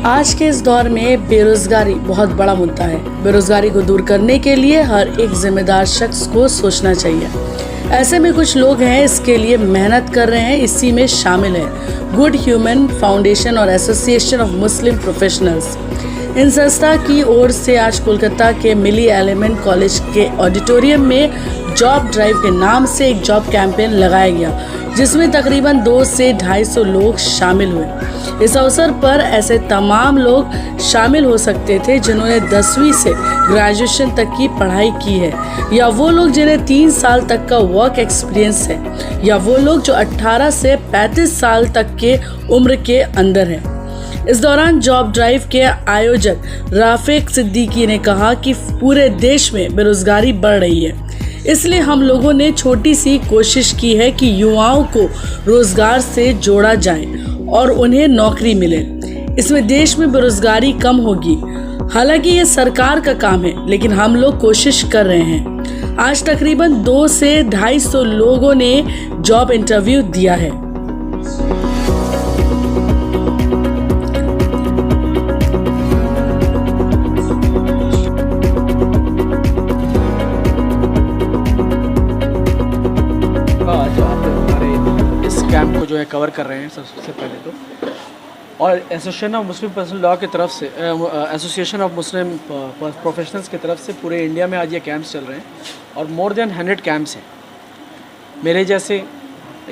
आज के इस दौर में बेरोजगारी बहुत बड़ा मुद्दा है। बेरोजगारी को दूर करने के लिए हर एक जिम्मेदार शख्स को सोचना चाहिए। ऐसे में कुछ लोग हैं इसके लिए मेहनत कर रहे हैं। इसी में शामिल है गुड ह्यूमन फाउंडेशन और एसोसिएशन ऑफ मुस्लिम प्रोफेशनल्स। इन संस्था की ओर से आज कोलकाता के मिली एलिमेंट कॉलेज के ऑडिटोरियम में जॉब ड्राइव के नाम से एक जॉब कैंपेन लगाया गया, जिसमें तकरीबन 200 से 250 लोग शामिल हुए। इस अवसर पर ऐसे तमाम लोग शामिल हो सकते थे जिन्होंने 10वीं से ग्रेजुएशन तक की पढ़ाई की है, या वो लोग जिन्हें 3 साल तक का वर्क एक्सपीरियंस है, या वो लोग जो 18 से 35 साल तक के उम्र के अंदर हैं। इस दौरान जॉब ड्राइव के आयोजक राफिक सिद्दीकी ने कहा कि पूरे देश में बेरोजगारी बढ़ रही है, इसलिए हम लोगों ने छोटी सी कोशिश की है कि युवाओं को रोजगार से जोड़ा जाए और उन्हें नौकरी मिले। इसमें देश में बेरोजगारी कम होगी। हालांकि ये सरकार का काम है, लेकिन हम लोग कोशिश कर रहे हैं। आज तकरीबन 200 से 250 लोगों ने जॉब इंटरव्यू दिया है। कैंप को जो है कवर कर रहे हैं सबसे पहले तो, और association of Muslim personal law की तरफ से एसोसिएशन ऑफ मुस्लिम प्रोफेशनल्स की तरफ से पूरे इंडिया में आज ये कैंप्स चल रहे हैं और मोर देन 100 कैंप्स हैं। मेरे जैसे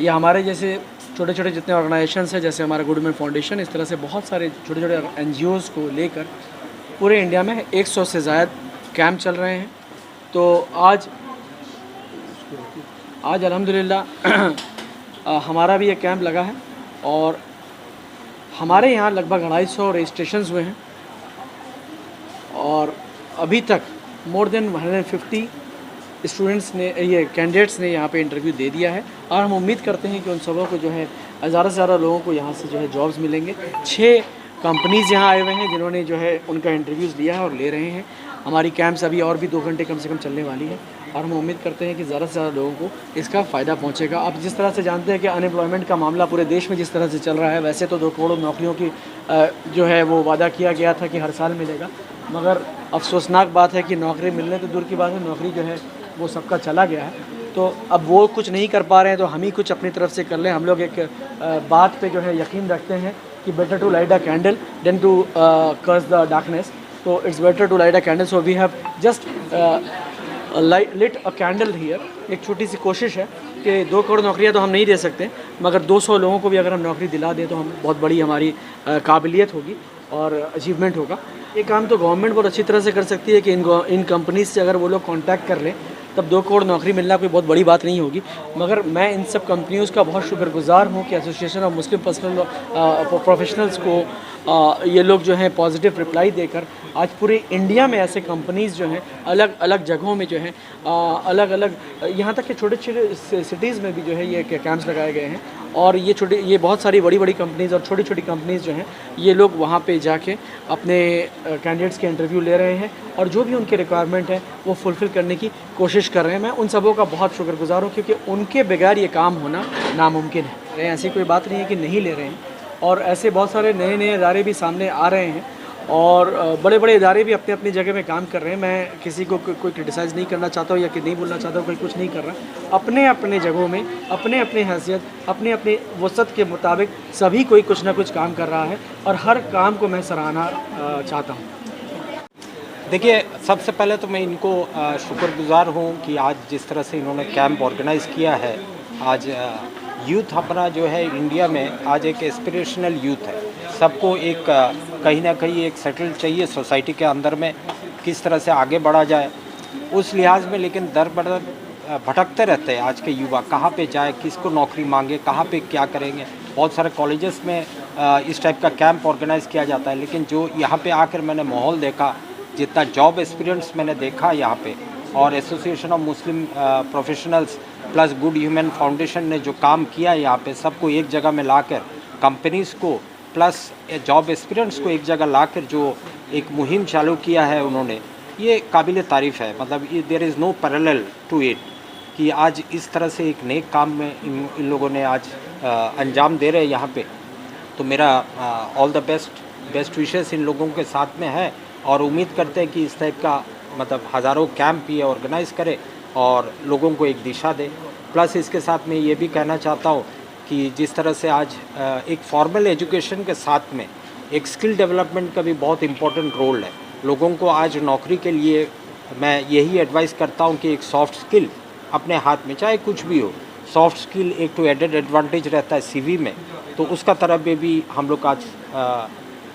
या हमारे जैसे छोटे छोटे जितने ऑर्गेनाइजेशंस हैं, जैसे हमारा गुड ह्यूमन फाउंडेशन, इस तरह से बहुत सारे छोटे छोटे NGOs को लेकर पूरे इंडिया में 100 से ज़्यादा कैंप चल रहे हैं। तो आज अल्हम्दुलिल्लाह हमारा भी एक कैंप लगा है और हमारे यहाँ लगभग 250 रजिस्ट्रेशंस हुए हैं और अभी तक मोर देन 150 स्टूडेंट्स ने, ये कैंडिडेट्स ने यहाँ पे इंटरव्यू दे दिया है और हम उम्मीद करते हैं कि उन सबों को जो है ज़्यादा से ज़्यादा लोगों को यहाँ से जो है जॉब्स मिलेंगे। 6 कंपनीज़ यहाँ आए हुए हैं जिन्होंने जो है उनका इंटरव्यूज़ लिया है और ले रहे हैं। हमारी कैंप्स अभी और भी 2 घंटे कम से कम चलने वाली है और हम उम्मीद करते हैं कि ज़्यादा से ज़्यादा लोगों को इसका फ़ायदा पहुंचेगा। आप जिस तरह से जानते हैं कि अनएम्प्लॉयमेंट का मामला पूरे देश में जिस तरह से चल रहा है, वैसे तो 2 करोड़ नौकरियों की जो है वो वादा किया गया था कि हर साल मिलेगा, मगर अफसोसनाक बात है कि नौकरी मिलने तो दूर की बात है, नौकरी जो है वो सबका चला गया है। तो अब वो कुछ नहीं कर पा रहे हैं तो हम ही कुछ अपनी तरफ से कर लें। हम लोग एक बात पर जो है यकीन रखते हैं कि better to light a candle than to curse the darkness. तो it's better to light a candle, so we have just lit a candle here. एक छोटी सी कोशिश है कि 2 करोड़ नौकरियां तो हम नहीं दे सकते, मगर 200 लोगों को भी अगर हम नौकरी दिला दें तो हम बहुत बड़ी हमारी काबिलियत होगी और अचीवमेंट होगा। ये काम तो गवर्नमेंट बहुत अच्छी तरह से कर सकती है कि इन कंपनीज से अगर वो लोग कांटेक्ट कर लें तब 2 करोड़ नौकरी मिलना कोई बहुत बड़ी बात नहीं होगी। मगर मैं इन सब कंपनियों का बहुत शुक्रगुजार हूँ कि association of Muslim personal professionals को ये लोग जो हैं पॉजिटिव रिप्लाई देकर आज पूरे इंडिया में ऐसे कंपनीज़ जो हैं अलग अलग जगहों में जो हैं अलग अलग, यहाँ तक कि छोटे छोटे सिटीज़ में भी जो है ये कैंप्स लगाए गए हैं और ये बहुत सारी बड़ी बड़ी कंपनीज़ और छोटी छोटी कंपनीज़ जो हैं ये लोग वहाँ पे जाके अपने कैंडिडेट्स के इंटरव्यू ले रहे हैं और जो भी उनके रिक्वायरमेंट है वो फुलफ़िल करने की कोशिश कर रहे हैं। मैं उन सबों का बहुत शुक्रगुजार हूँ क्योंकि उनके बगैर ये काम होना नामुमकिन है। ऐसी कोई बात नहीं है कि नहीं ले रहे हैं और ऐसे बहुत सारे नए नए इदारे भी सामने आ रहे हैं और बड़े बड़े इदारे भी अपने अपनी जगह में काम कर रहे हैं। मैं किसी को कोई क्रिटिसाइज़ नहीं करना चाहता हूँ या कि नहीं बोलना चाहता हूँ कोई कुछ नहीं कर रहा। अपने अपने जगहों में अपने अपने हैसियत अपने अपने वसत के मुताबिक सभी कोई कुछ ना कुछ काम कर रहा है और हर काम को मैं सराहना चाहता हूँ। देखिए, सबसे पहले तो मैं इनको शुक्रगुजार हूँ कि आज जिस तरह से इन्होंने कैंप ऑर्गेनाइज़ किया है। आज यूथ अपना जो है इंडिया में आज एक एस्पिरेशनल यूथ है। सबको एक कहीं ना कहीं एक सेटल चाहिए सोसाइटी के अंदर में, किस तरह से आगे बढ़ा जाए उस लिहाज में। लेकिन दर बदर भटकते रहते हैं आज के युवा, कहाँ पे जाए, किसको नौकरी मांगे, कहाँ पे क्या करेंगे। बहुत सारे कॉलेजेस में इस टाइप का कैंप ऑर्गेनाइज़ किया जाता है, लेकिन जो यहाँ पे आकर मैंने माहौल देखा, जितना जॉब एक्सपीरियंस मैंने देखा यहाँ पे, और association of Muslim professionals plus good human foundation ने जो काम किया यहाँ पे, सबको एक जगह में लाकर कंपनीज़ को प्लस जॉब एक्सपीरियंस को एक जगह लाकर जो एक मुहिम चालू किया है उन्होंने, ये काबिल तारीफ़ है। मतलब there is no parallel to it कि आज इस तरह से एक नेक काम में इन लोगों ने आज अंजाम दे रहे हैं यहाँ पे। तो मेरा all the best best wishes इन लोगों के साथ में है और उम्मीद करते हैं कि इस टाइप का मतलब हज़ारों कैंप ये ऑर्गेनाइज़ करे और लोगों को एक दिशा दे। प्लस इसके साथ में ये भी कहना चाहता हूँ कि जिस तरह से आज एक फॉर्मल एजुकेशन के साथ में एक स्किल डेवलपमेंट का भी बहुत इम्पोर्टेंट रोल है। लोगों को आज नौकरी के लिए मैं यही एडवाइस करता हूँ कि एक सॉफ्ट स्किल अपने हाथ में, चाहे कुछ भी हो, सॉफ्ट स्किल एक तो एडेड एडवांटेज रहता है सीवी में, तो उसका तरफ में भी हम लोग आज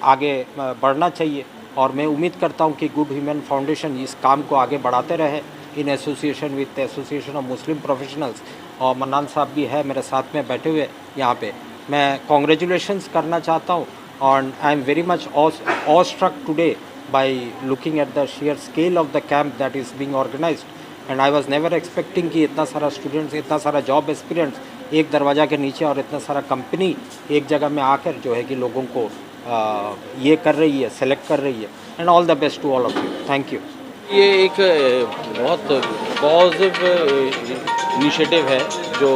आगे बढ़ना चाहिए। और मैं उम्मीद करता हूँ कि गुड ह्यूमन फाउंडेशन इस काम को आगे बढ़ाते रहे in association with association of Muslim professionals. और मन्नान साहब भी है मेरे साथ में बैठे हुए यहाँ पे, मैं कॉन्ग्रेचुलेशंस करना चाहता हूँ। और I am very much awestruck today by looking at the sheer scale of the camp that is being organized, and I was never expecting कि इतना सारा स्टूडेंट्स, इतना सारा जॉब एक्सपीरियंस एक दरवाज़ा के नीचे और इतना सारा कंपनी एक जगह में आकर जो है कि लोगों को ये कर रही है, सेलेक्ट कर रही है। And all the best to all of you, thank you. ये एक बहुत पॉजिटिव इनिशिएटिव है जो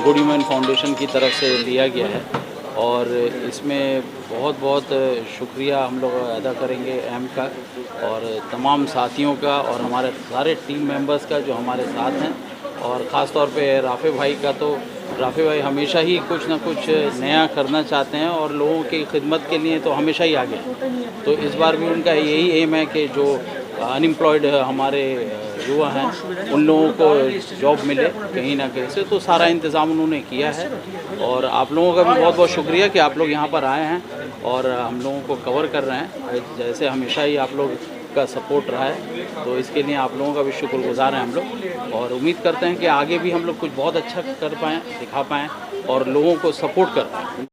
गुड ह्यूमन फाउंडेशन की तरफ से लिया गया है और इसमें बहुत शुक्रिया हम लोग अदा करेंगे एम का और तमाम साथियों का और हमारे सारे टीम मेंबर्स का जो हमारे साथ हैं। और ख़ास तौर पे राफ़े भाई का, तो राफ़े भाई हमेशा ही कुछ ना कुछ नया करना चाहते हैं और लोगों की खिदमत के लिए तो हमेशा ही आगे हैं। तो इस बार भी उनका यही एम है कि जो अनएम्प्लॉयड हमारे युवा हैं उन लोगों को जॉब मिले कहीं ना कहीं से, तो सारा इंतज़ाम उन्होंने किया है। और आप लोगों का भी बहुत शुक्रिया कि आप लोग यहाँ पर आए हैं और हम लोगों को कवर कर रहे हैं, जैसे हमेशा ही आप लोग का सपोर्ट रहा है, तो इसके लिए आप लोगों का भी शुक्रगुजार हैं हम लोग। और उम्मीद करते हैं कि आगे भी हम लोग कुछ बहुत अच्छा कर पाएँ, दिखा पाएँ और लोगों को सपोर्ट कर पाएँ।